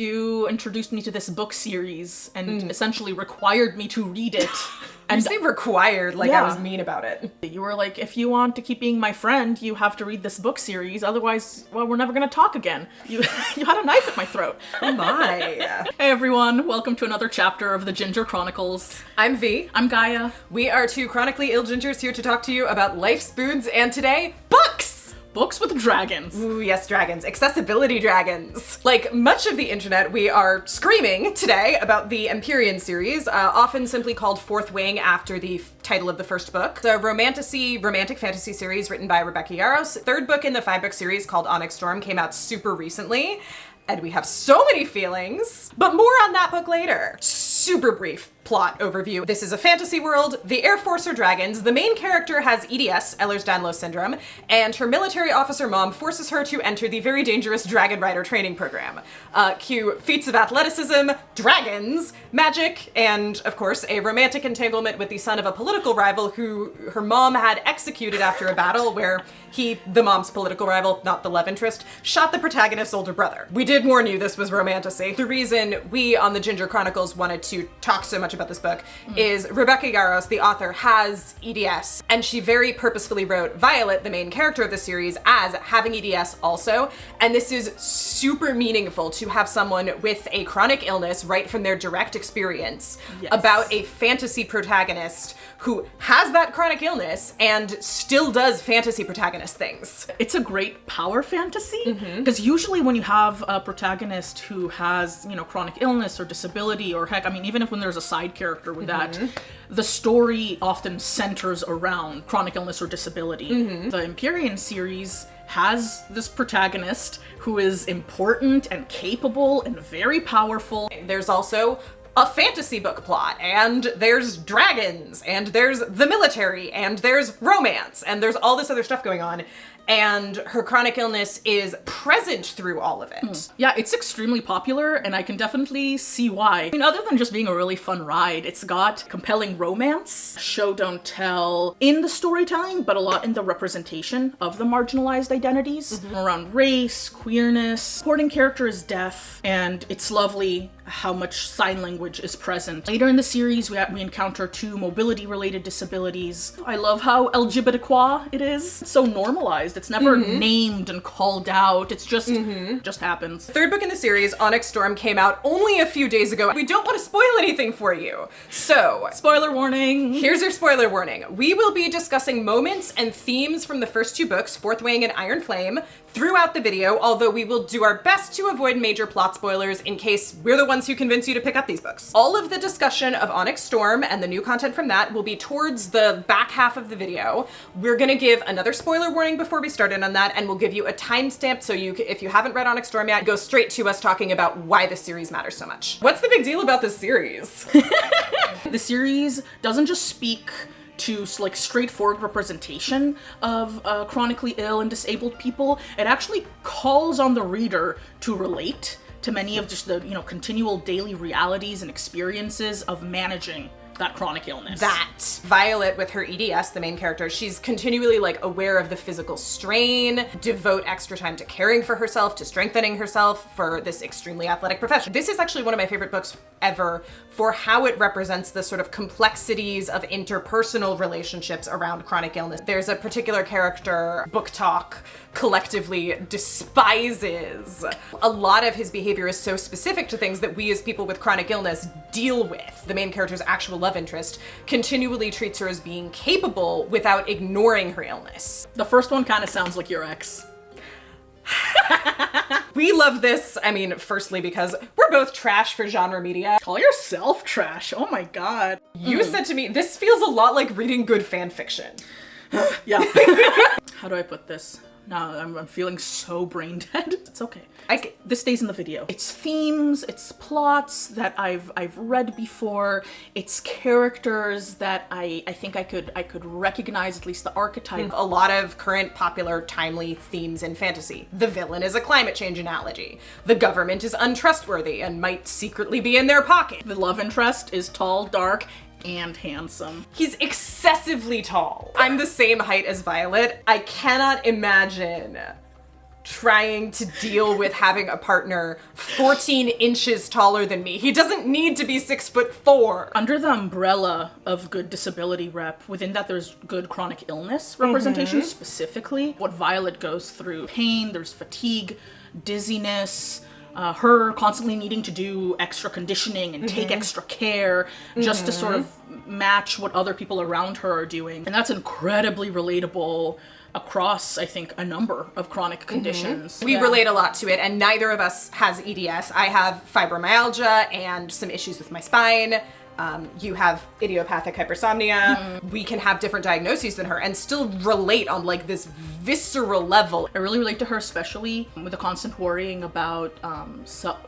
You introduced me to this book series and essentially required me to read it. And you say required, like I was mean about it. You were like, if you want to keep being my friend, you have to read this book series. Otherwise, well, we're never gonna talk again. You had a knife at my throat. Oh my. Hey everyone, welcome to another chapter of the Ginger Chronicles. I'm V. I'm Gaya. We are two chronically ill gingers here to talk to you about life spoons and today, books! Books with dragons. Ooh, yes, dragons. Accessibility dragons. Like much of the internet, we are screaming today about the Empyrean Series, often simply called Fourth Wing after the title of the first book. The romantic fantasy series written by Rebecca Yarros. Third book in the 5-book series called Onyx Storm came out super recently. And we have so many feelings, but more on that book later. Super brief plot overview. This is a fantasy world. The Air Force are dragons. The main character has EDS, Ehlers-Danlos syndrome, and her military officer mom forces her to enter the very dangerous dragon rider training program. Cue feats of athleticism, dragons, magic, and of course a romantic entanglement with the son of a political rival who her mom had executed after a battle where he, the mom's political rival, not the love interest, shot the protagonist's older brother. We did warn you this was romantasy. The reason we on the Ginger Chronicles wanted to talk so much about this book is Rebecca Yarros, the author, has EDS, and she very purposefully wrote Violet, the main character of the series, as having EDS also, and this is super meaningful to have someone with a chronic illness write from their direct experience about a fantasy protagonist who has that chronic illness and still does fantasy protagonist things. It's a great power fantasy, because usually when you have a protagonist who has, chronic illness or disability, or heck, even if when there's a side character with that, the story often centers around chronic illness or disability. The Empyrean series has this protagonist who is important and capable and very powerful. There's also a fantasy book plot, and there's dragons, and there's the military, and there's romance, and there's all this other stuff going on. And her chronic illness is present through all of it. Yeah, it's extremely popular, and I can definitely see why. Other than just being a really fun ride, it's got compelling romance, show don't tell in the storytelling, but a lot in the representation of the marginalized identities around race, queerness. Supporting character is deaf, and it's lovely how much sign language is present. Later in the series, we encounter 2 mobility-related disabilities. I love how LGBTQ it is. It's so normalized. It's never named and called out. It's just happens. Third book in the series, Onyx Storm, came out only a few days ago. We don't want to spoil anything for you. So, spoiler warning. Here's your spoiler warning. We will be discussing moments and themes from the first 2 books, Fourth Wing and Iron Flame, throughout the video, although we will do our best to avoid major plot spoilers in case we're the ones who convince you to pick up these books. All of the discussion of Onyx Storm and the new content from that will be towards the back half of the video. We're gonna give another spoiler warning before we start in on that, and we'll give you a timestamp so if you haven't read Onyx Storm yet, go straight to us talking about why this series matters so much. What's the big deal about this series? The series doesn't just speak to straightforward representation of chronically ill and disabled people. It actually calls on the reader to relate to many of just the continual daily realities and experiences of managing that chronic illness. That Violet, with her EDS, the main character, she's continually aware of the physical strain, devote extra time to caring for herself, to strengthening herself for this extremely athletic profession. This is actually one of my favorite books ever for how it represents the sort of complexities of interpersonal relationships around chronic illness. There's a particular character, Book Talk, collectively despises. A lot of his behavior is so specific to things that we as people with chronic illness deal with. The main character's actual love interest continually treats her as being capable without ignoring her illness. The first one kind of sounds like your ex. We love this, firstly because we're both trash for genre media. Call yourself trash, oh my god. You said to me, this feels a lot like reading good fan fiction. Yeah. How do I put this? No, I'm feeling so brain dead. It's okay. This stays in the video. It's themes, it's plots that I've read before, it's characters that I think I could recognize at least the archetype. A lot of current popular timely themes in fantasy. The villain is a climate change analogy. The government is untrustworthy and might secretly be in their pocket. The love interest is tall, dark, and handsome. He's excessively tall. I'm the same height as Violet. I cannot imagine trying to deal with having a partner 14 inches taller than me. He doesn't need to be 6'4". Under the umbrella of good disability rep, within that there's good chronic illness representation, specifically what Violet goes through. Pain, there's fatigue, dizziness, her constantly needing to do extra conditioning and take extra care just to sort of match what other people around her are doing. And that's incredibly relatable across, I think, a number of chronic conditions. We relate a lot to it, and neither of us has EDS. I have fibromyalgia and some issues with my spine. You have idiopathic hypersomnia. We can have different diagnoses than her and still relate on like this visceral level. I really relate to her, especially with the constant worrying about,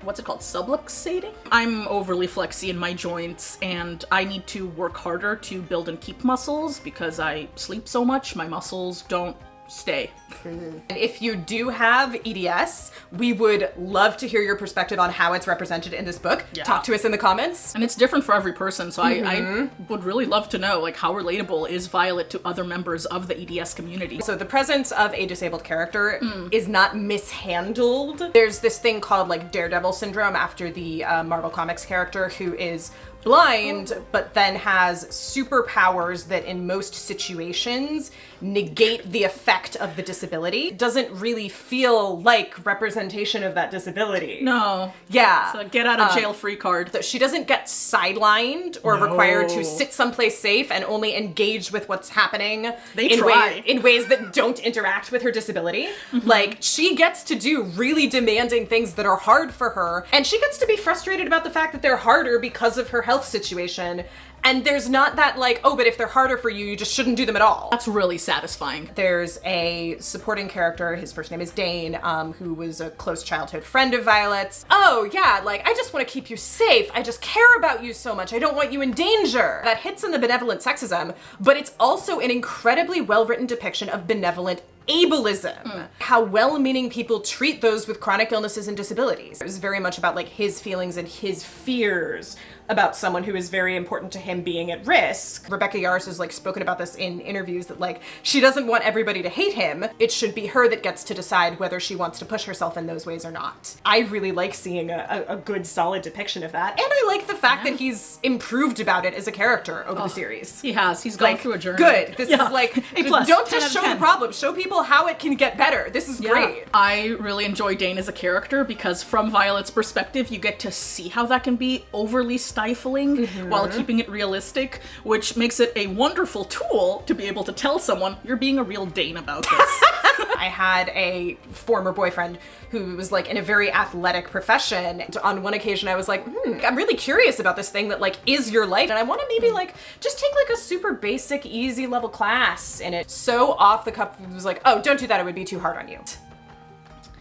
what's it called, subluxating? I'm overly flexy in my joints, and I need to work harder to build and keep muscles because I sleep so much, my muscles don't stay. And if you do have EDS, we would love to hear your perspective on how it's represented in this book. Yeah. Talk to us in the comments. And it's different for every person, so I would really love to know, like, how relatable is Violet to other members of the EDS community? So the presence of a disabled character is not mishandled. There's this thing called like Daredevil syndrome after the Marvel Comics character who is blind, but then has superpowers that in most situations negate the effect of the disability. Doesn't really feel like representation of that disability. No. Yeah. It's a get out of jail free card. So she doesn't get sidelined or required to sit someplace safe and only engage with what's happening in ways that don't interact with her disability. Like, she gets to do really demanding things that are hard for her, and she gets to be frustrated about the fact that they're harder because of her health situation. And there's not that like, oh, but if they're harder for you, you just shouldn't do them at all. That's really satisfying. There's a supporting character, his first name is Dane, who was a close childhood friend of Violet's. Oh yeah, like, I just want to keep you safe. I just care about you so much. I don't want you in danger. That hits on the benevolent sexism, but it's also an incredibly well-written depiction of benevolent ableism. How well-meaning people treat those with chronic illnesses and disabilities. It was very much about like his feelings and his fears about someone who is very important to him being at risk. Rebecca Yarros has like spoken about this in interviews that like she doesn't want everybody to hate him. It should be her that gets to decide whether she wants to push herself in those ways or not. I really like seeing a good solid depiction of that. And I like the fact that he's improved about it as a character over the series. He has. He's gone through a journey. Good. This is like, A+, don't 10 just out of show 10. the problem, show people how it can get better. This is great. I really enjoy Dane as a character because from Violet's perspective, you get to see how that can be overly stifling while keeping it realistic, which makes it a wonderful tool to be able to tell someone you're being a real Dane about this. I had a former boyfriend who was like in a very athletic profession. And on one occasion I was like, I'm really curious about this thing that like is your life. And I want to maybe like just take like a super basic, easy level class in it. So off the cuff, it was like, oh, don't do that. It would be too hard on you.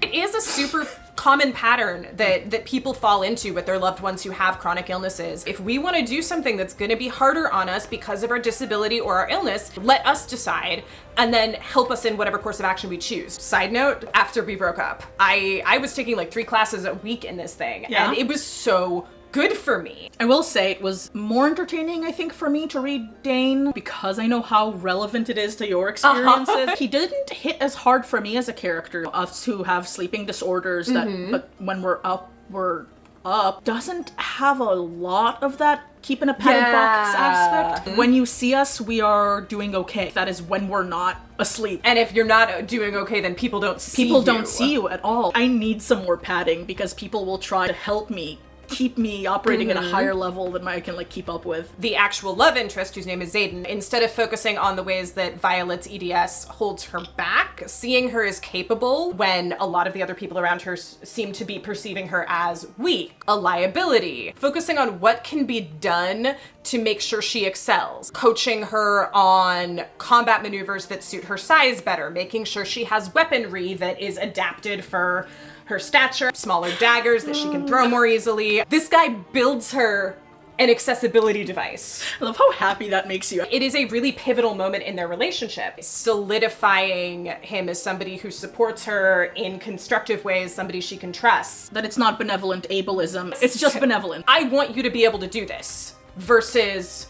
It is a super common pattern that people fall into with their loved ones who have chronic illnesses. If we want to do something that's going to be harder on us because of our disability or our illness, let us decide and then help us in whatever course of action we choose. Side note, after we broke up, I was taking like 3 classes a week in this thing, and it was so good for me. I will say it was more entertaining, I think, for me to read Dane because I know how relevant it is to your experiences. He didn't hit as hard for me as a character. Us who have sleeping disorders that, but when we're up, doesn't have a lot of that keep in a padded box aspect. When you see us, we are doing okay. That is when we're not asleep. And if you're not doing okay, then people don't see you. People don't see you at all. I need some more padding because people will try to help me keep me operating at a higher level than I can like keep up with. The actual love interest, whose name is Zayden, instead of focusing on the ways that Violet's EDS holds her back, seeing her as capable when a lot of the other people around her seem to be perceiving her as weak, a liability, focusing on what can be done to make sure she excels, coaching her on combat maneuvers that suit her size better, making sure she has weaponry that is adapted for her stature, smaller daggers that she can throw more easily. This guy builds her an accessibility device. I love how happy that makes you. It is a really pivotal moment in their relationship, solidifying him as somebody who supports her in constructive ways, somebody she can trust. That it's not benevolent ableism, it's just benevolent. I want you to be able to do this versus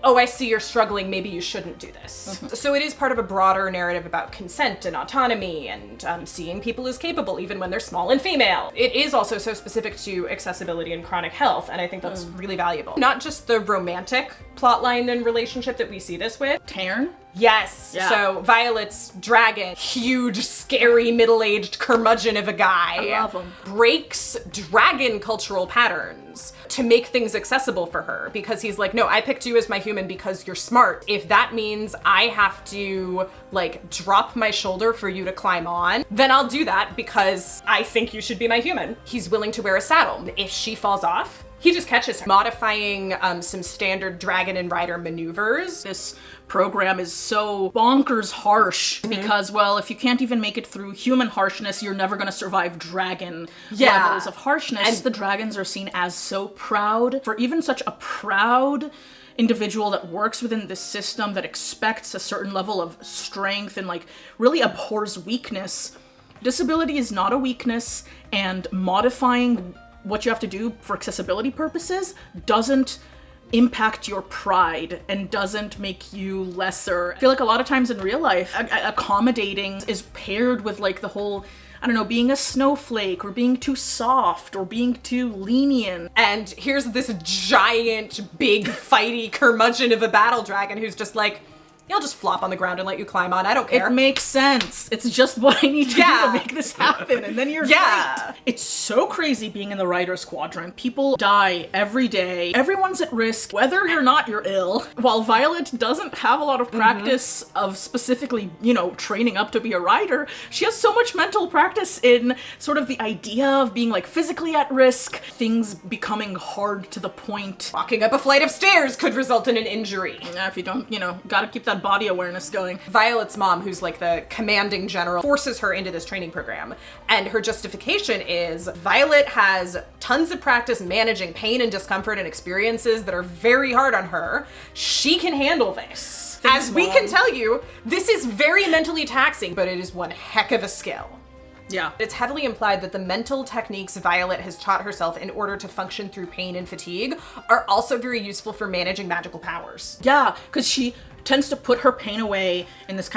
oh, I see you're struggling, maybe you shouldn't do this. So it is part of a broader narrative about consent and autonomy and seeing people as capable, even when they're small and female. It is also so specific to accessibility and chronic health, and I think that's really valuable. Not just the romantic plotline and relationship that we see this with. Tairn? Yes. Yeah. So Violet's dragon, huge, scary, middle-aged curmudgeon of a guy, I love him. breaks dragon cultural patterns to make things accessible for her, because he's like, no, I picked you as my human because you're smart. If that means I have to like drop my shoulder for you to climb on, then I'll do that because I think you should be my human. He's willing to wear a saddle. If she falls off, he just catches her, modifying some standard dragon and rider maneuvers. This program is so bonkers harsh because, well, if you can't even make it through human harshness, you're never gonna survive dragon levels of harshness. And the dragons are seen as so proud. For even such a proud individual that works within this system that expects a certain level of strength and like really abhors weakness, disability is not a weakness, and modifying what you have to do for accessibility purposes doesn't impact your pride and doesn't make you lesser. I feel like a lot of times in real life, accommodating is paired with like the whole, I don't know, being a snowflake or being too soft or being too lenient. And here's this giant, big, fighty curmudgeon of a battle dragon who's just like, he'll just flop on the ground and let you climb on. I don't care. It makes sense. It's just what I need to do to make this happen. And then you're great. It's so crazy being in the Rider's Quadrant. People die every day. Everyone's at risk. Whether you're not, you're ill. While Violet doesn't have a lot of practice of specifically, you know, training up to be a rider, she has so much mental practice in sort of the idea of being like physically at risk, things becoming hard to the point. Walking up a flight of stairs could result in an injury. If you don't, you know, gotta keep that body awareness going. Violet's mom, who's like the commanding general, forces her into this training program. And her justification is Violet has tons of practice managing pain and discomfort and experiences that are very hard on her. She can handle this. Thanks, As we Mom. can tell you, this is very mentally taxing, but it is one heck of a skill. Yeah. It's heavily implied that the mental techniques Violet has taught herself in order to function through pain and fatigue are also very useful for managing magical powers. Yeah, because she tends to put her pain away in this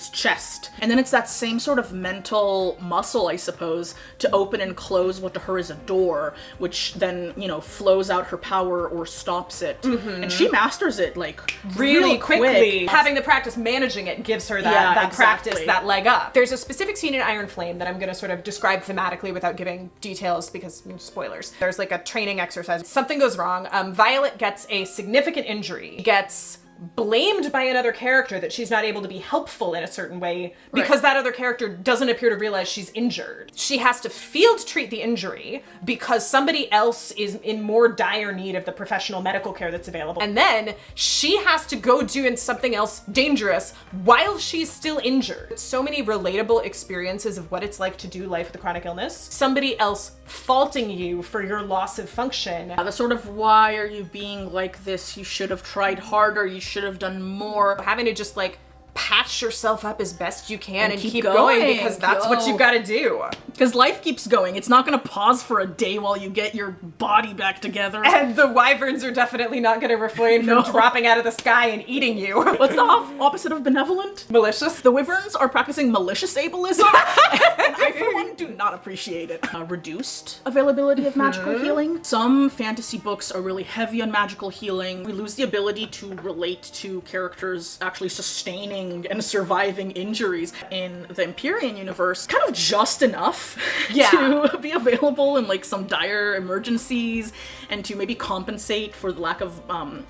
chest. And then it's that same sort of mental muscle, I suppose, to open and close what to her is a door, which then, you know, flows out her power or stops it. And she masters it like really quickly. quick. Having the practice managing it gives her that practice, exactly. that leg up. There's a specific scene in Iron Flame that I'm going to sort of describe thematically without giving details because spoilers. There's like a training exercise. Something goes wrong. Violet gets a significant injury, gets blamed by another character that she's not able to be helpful in a certain way because that other character doesn't appear to realize she's injured. She has to field treat the injury because somebody else is in more dire need of the professional medical care that's available. And then she has to go do something else dangerous while she's still injured. So many relatable experiences of what it's like to do life with a chronic illness. Somebody else faulting you for your loss of function. The sort of, why are you being like this? You should have tried harder. You should have done more. Having to just like patch yourself up as best you can and keep going because that's what you've got to do. Because life keeps going. It's not going to pause for a day while you get your body back together. And the wyverns are definitely not going to refrain from dropping out of the sky and eating you. What's the opposite of benevolent? Malicious. The wyverns are practicing malicious ableism, and I, for one, do not appreciate it. Reduced availability of magical healing. Some fantasy books are really heavy on magical healing. We lose the ability to relate to characters actually sustaining and surviving injuries. In the Empyrean universe, kind of just enough to be available in like some dire emergencies and to maybe compensate for the lack of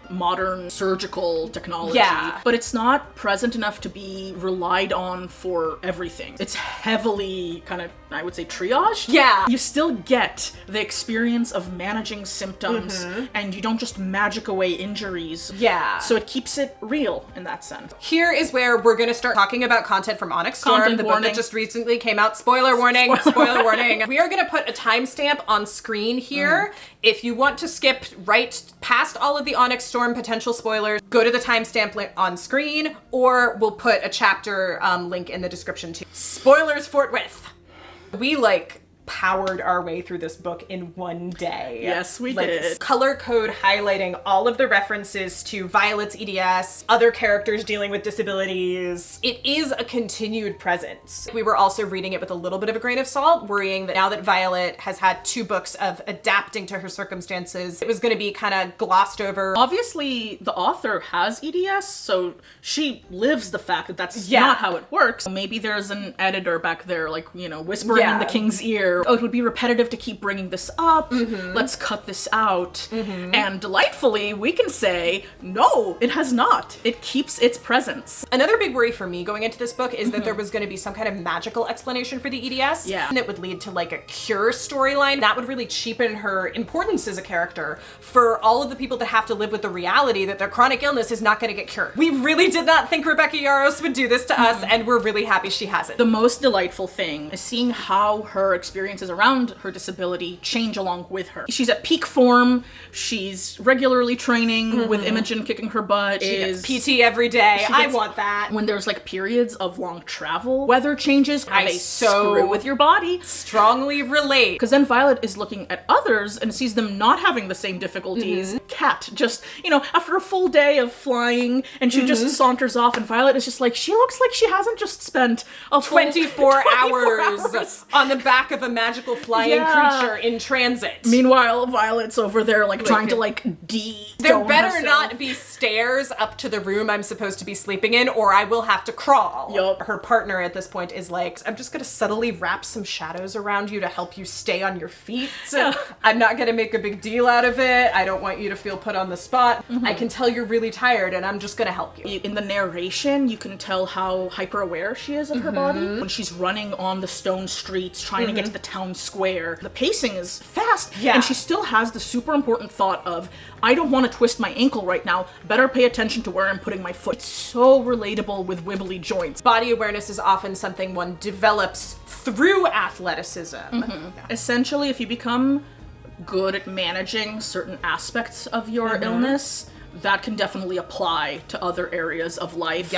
modern surgical technology. But it's not present enough to be relied on for everything. It's heavily kind of, I would say, triaged. You still get the experience of managing symptoms and you don't just magic away injuries. So it keeps it real in that sense. Here is where we're going to start talking about content from Onyx Storm, the book that just recently came out. Spoiler warning, spoiler warning. We are going to put a timestamp on screen here. If you want to skip right past all of the Onyx Storm potential spoilers, go to the timestamp on screen, or we'll put a chapter link in the description too. Spoilers forthwith. We like powered our way through this book in one day. Yes, we did. Color code highlighting all of the references to Violet's EDS, other characters dealing with disabilities. It is a continued presence. We were also reading it with a little bit of a grain of salt, worrying that now that Violet has had 2 books of adapting to her circumstances, it was going to be kind of glossed over. Obviously, the author has EDS, so she lives the fact that that's not how it works. Maybe there's an editor back there, like, you know, whispering in the king's ear, oh, it would be repetitive to keep bringing this up. Let's cut this out. And delightfully, we can say, no, it has not. It keeps its presence. Another big worry for me going into this book is that there was going to be some kind of magical explanation for the EDS. That would lead to like a cure storyline. That would really cheapen her importance as a character for all of the people that have to live with the reality that their chronic illness is not going to get cured. We really did not think Rebecca Yarros would do this to us, and we're really happy she hasn't. The most delightful thing is seeing how her experiences around her disability change along with her. She's at peak form. She's regularly training with Imogen kicking her butt. She gets PT every day. I want that. When there's like periods of long travel, weather changes, I they screw with your body. Strongly relate. Because then Violet is looking at others and sees them not having the same difficulties. Kat just, you know, after a full day of flying, and she just saunters off, and Violet is just like, she looks like she hasn't just spent a 24 hours on the back of a magical flying creature in transit. Meanwhile, Violet's over there like trying to like There better not be stairs up to the room I'm supposed to be sleeping in, or I will have to crawl. Yup. Her partner at this point is like, I'm just gonna subtly wrap some shadows around you to help you stay on your feet. I'm not gonna make a big deal out of it. I don't want you to feel put on the spot. I can tell you're really tired and I'm just gonna help you. In the narration, you can tell how hyper aware she is of her body. When she's running on the stone streets, trying to get to the town square, the pacing is fast, and she still has the super important thought of, I don't want to twist my ankle right now, better pay attention to where I'm putting my foot. It's so relatable with wibbly joints. Body awareness is often something one develops through athleticism. Essentially, if you become good at managing certain aspects of your illness, that can definitely apply to other areas of life.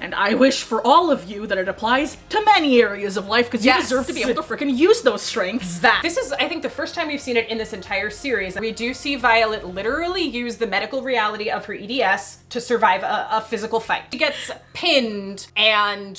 And I wish for all of you that it applies to many areas of life, because you deserve to be able to freaking use those strengths. This is, I think, the first time we've seen it in this entire series. We do see Violet literally use the medical reality of her EDS to survive a physical fight. She gets pinned and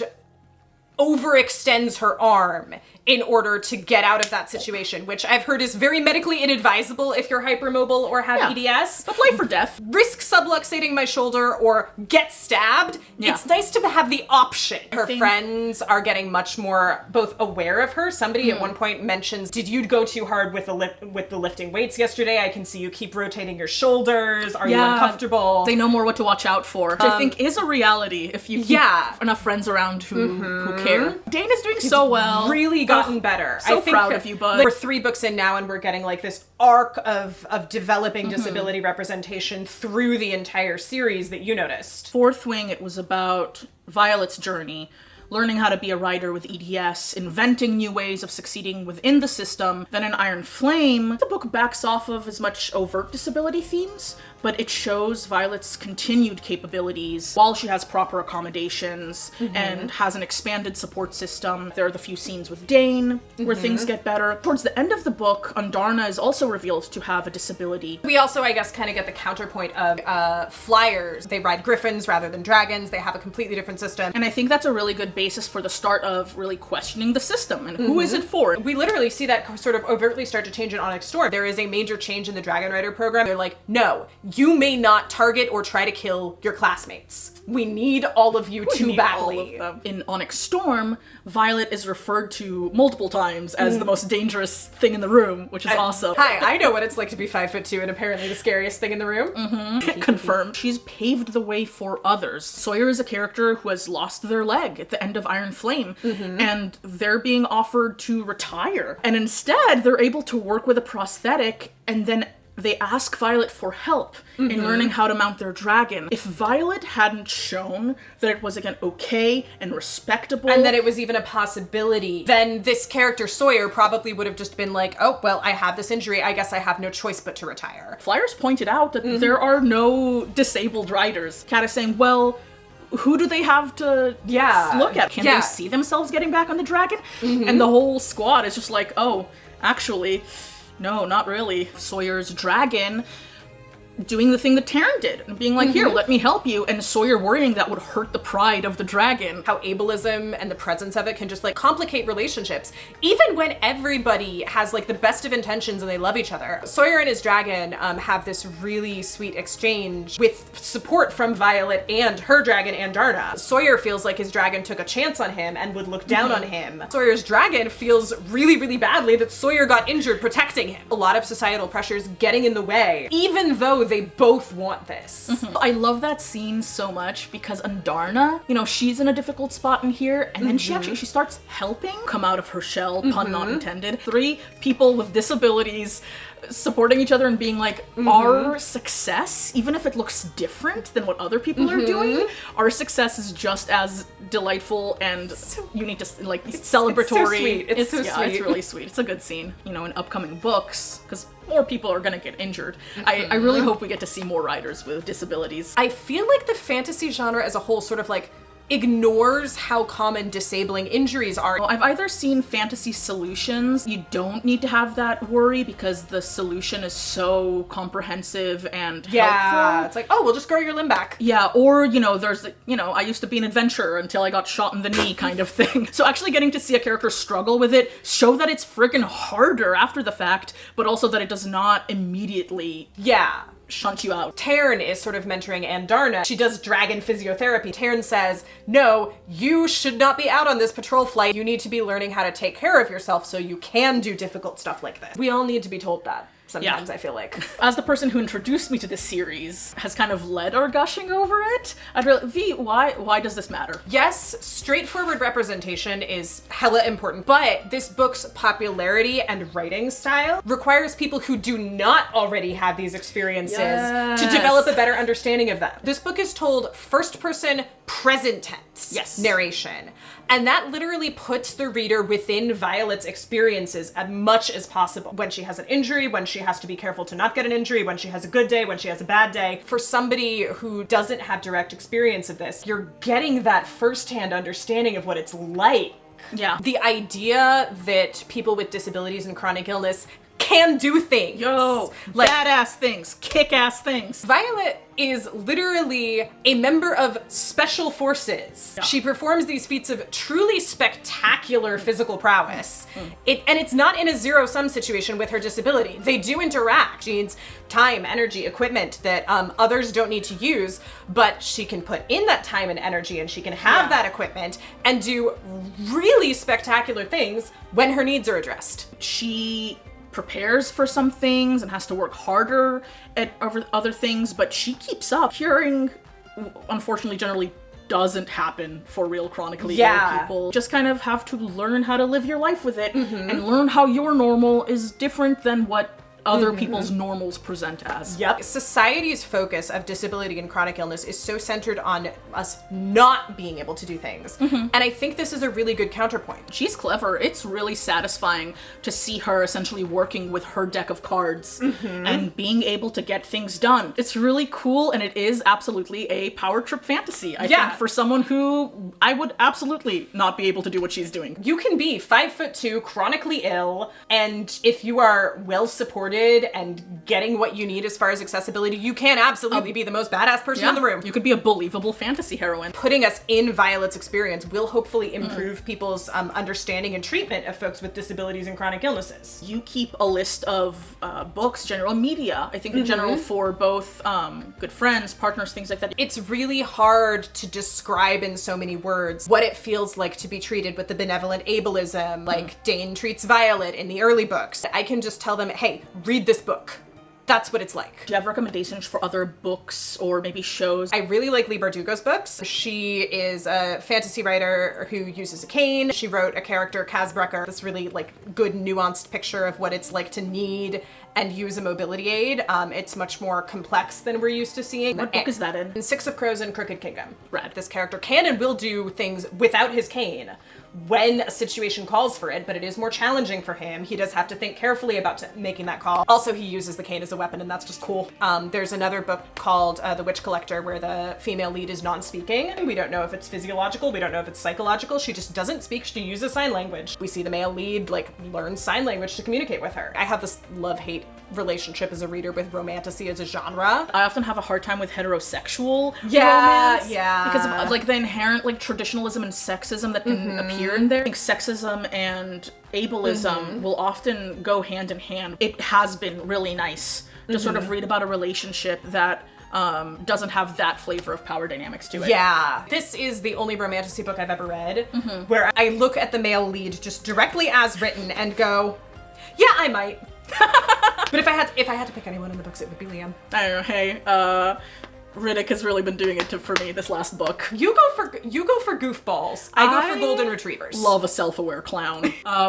overextends her arm in order to get out of that situation, which I've heard is very medically inadvisable if you're hypermobile or have EDS. But life or death. Risk subluxating my shoulder or get stabbed. It's nice to have the option. Her friends are getting much more both aware of her. Somebody at one point mentions, did you go too hard with the lifting weights yesterday? I can see you keep rotating your shoulders. Are you uncomfortable? They know more what to watch out for, which I think is a reality if you keep enough friends around who care. Dane is doing so well. Really gotten better. So I think proud of you, bud. We're 3 books in now and we're getting like this arc of developing disability representation through the entire series that you noticed. Fourth Wing, it was about Violet's journey, learning how to be a writer with EDS, inventing new ways of succeeding within the system. Then in Iron Flame, the book backs off of as much overt disability themes, but it shows Violet's continued capabilities while she has proper accommodations and has an expanded support system. There are the few scenes with Dane where things get better. Towards the end of the book, Undarna is also revealed to have a disability. We also, I guess, kind of get the counterpoint of flyers. They ride griffins rather than dragons. They have a completely different system. And I think that's a really good basis for the start of really questioning the system and who is it for. We literally see that sort of overtly start to change in Onyx Storm. There is a major change in the Dragon Rider program. They're like, no, you may not target or try to kill your classmates. We need all of you too badly. In Onyx Storm, Violet is referred to multiple times as the most dangerous thing in the room, which is awesome. Hi, I know what it's like to be 5'2" and apparently the scariest thing in the room. Confirmed. She's paved the way for others. Sawyer is a character who has lost their leg at the end of Iron Flame, and they're being offered to retire. And instead, they're able to work with a prosthetic, and then they ask Violet for help in learning how to mount their dragon. If Violet hadn't shown that it was, again, okay and respectable, and that it was even a possibility, then this character, Sawyer, probably would have just been like, oh, well, I have this injury. I guess I have no choice but to retire. Flyers pointed out that there are no disabled riders. Kat is saying, well, who do they have to look at? Can they see themselves getting back on the dragon? And the whole squad is just like, oh, actually, no, not really. Sawyer's dragon doing the thing that Taryn did and being like, here, let me help you, and Sawyer worrying that would hurt the pride of the dragon. How ableism and the presence of it can just like complicate relationships, even when everybody has like the best of intentions and they love each other. Sawyer and his dragon have this really sweet exchange with support from Violet and her dragon Andarna. Sawyer feels like his dragon took a chance on him and would look down on him. Sawyer's dragon feels really, really badly that Sawyer got injured protecting him. A lot of societal pressures getting in the way, even though they both want this. I love that scene so much because Andarna, you know, she's in a difficult spot in here, and then she starts helping come out of her shell, pun not intended. 3 people with disabilities supporting each other and being like, our success, even if it looks different than what other people are doing, our success is just as delightful, and you need to like celebratory. It's so sweet. It's so sweet. It's really sweet. It's a good scene, you know, in upcoming books, because more people are gonna get injured. I really hope we get to see more writers with disabilities. I feel like the fantasy genre as a whole sort of like ignores how common disabling injuries are. Well, I've either seen fantasy solutions, you don't need to have that worry because the solution is so comprehensive and helpful. It's like, oh, we'll just grow your limb back. Yeah, or, you know, there's, you know, I used to be an adventurer until I got shot in the knee kind of thing. So actually getting to see a character struggle with it, show that it's friggin' harder after the fact, but also that it does not immediately shunt you out. Taryn is sort of mentoring Andarna. She does dragon physiotherapy. Taryn says, no, you should not be out on this patrol flight. You need to be learning how to take care of yourself so you can do difficult stuff like this. We all need to be told that. Sometimes I feel like. As the person who introduced me to this series has kind of led our gushing over it, I'd really, V, why does this matter? Yes, straightforward representation is hella important, but this book's popularity and writing style requires people who do not already have these experiences to develop a better understanding of them. This book is told first person present tense narration. And that literally puts the reader within Violet's experiences as much as possible. When she has an injury, when she has to be careful to not get an injury, when she has a good day, when she has a bad day. For somebody who doesn't have direct experience of this, you're getting that firsthand understanding of what it's like. Yeah. The idea that people with disabilities and chronic illness can do things. Like badass things, kick-ass things. Violet is literally a member of special forces. She performs these feats of truly spectacular physical prowess. And it's not in a zero-sum situation with her disability. They do interact. She needs time, energy, equipment that others don't need to use, but she can put in that time and energy, and she can have that equipment and do really spectacular things when her needs are addressed. She prepares for some things and has to work harder at other things, but she keeps up. Curing, unfortunately, generally doesn't happen for real chronically ill people. Just kind of have to learn how to live your life with it and learn how your normal is different than what other people's normals present as. Society's focus of disability and chronic illness is so centered on us not being able to do things. And I think this is a really good counterpoint. She's clever. It's really satisfying to see her essentially working with her deck of cards and being able to get things done. It's really cool, and it is absolutely a power trip fantasy, I think, for someone who I would absolutely not be able to do what she's doing. You can be 5'2", chronically ill, and if you are well supported and getting what you need as far as accessibility, you can absolutely be the most badass person in the room. You could be a believable fantasy heroine. Putting us in Violet's experience will hopefully improve people's understanding and treatment of folks with disabilities and chronic illnesses. You keep a list of books, general media, I think in general for both good friends, partners, things like that. It's really hard to describe in so many words what it feels like to be treated with the benevolent ableism, like Dane treats Violet in the early books. I can just tell them, hey, read this book. That's what it's like. Do you have recommendations for other books or maybe shows? I really like Lee Bardugo's books. She is a fantasy writer who uses a cane. She wrote a character, Kazbrecker, this really like good nuanced picture of what it's like to need and use a mobility aid. It's much more complex than we're used to seeing. What book is that in? Six of Crows and Crooked Kingdom. Right. This character can and will do things without his cane, when a situation calls for it, but it is more challenging for him. He does have to think carefully about making that call. Also, he uses the cane as a weapon, and that's just cool. There's another book called The Witch Collector where the female lead is non-speaking. We don't know if it's physiological, we don't know if it's psychological. She just doesn't speak, she uses sign language. We see the male lead like learn sign language to communicate with her. I have this love-hate relationship as a reader with romantasy as a genre. I often have a hard time with heterosexual romance. Yeah. Because of like the inherent like traditionalism and sexism that can appear in there. I think sexism and ableism will often go hand in hand. It has been really nice to sort of read about a relationship that doesn't have that flavor of power dynamics to it. Yeah. This is the only romantasy book I've ever read where I look at the male lead just directly as written and go, yeah, I might. But if I had to pick anyone in the books, it would be Liam. I don't know, hey, Riddick has really been doing it for me this last book. You go for goofballs. I go for golden retrievers. Love a self-aware clown.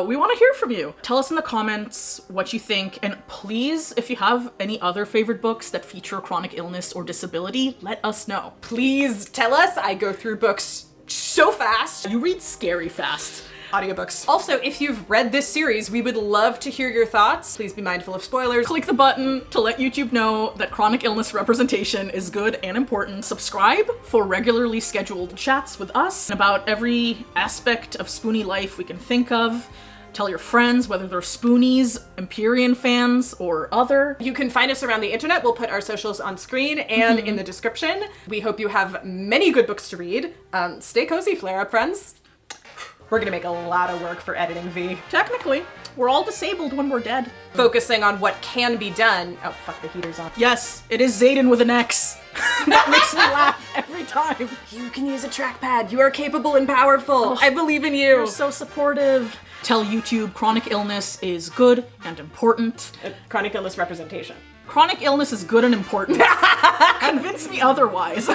We want to hear from you. Tell us in the comments what you think, and please, if you have any other favorite books that feature chronic illness or disability, let us know. Please tell us. I go through books so fast. You read scary fast. Audiobooks. Also, if you've read this series, we would love to hear your thoughts. Please be mindful of spoilers. Click the button to let YouTube know that chronic illness representation is good and important. Subscribe for regularly scheduled chats with us about every aspect of Spoonie life we can think of. Tell your friends, whether they're Spoonies, Empyrean fans, or other. You can find us around the internet. We'll put our socials on screen and in the description. We hope you have many good books to read. Stay cozy, flare up friends. We're gonna make a lot of work for editing V. Technically, we're all disabled when we're dead. Focusing on what can be done. Oh, fuck, the heater's on. Yes, it is Zayden with an X. That makes me laugh every time. You can use a trackpad. You are capable and powerful. I believe in you. You're so supportive. Tell YouTube chronic illness is good and important. Chronic illness representation. Chronic illness is good and important. Convince me otherwise.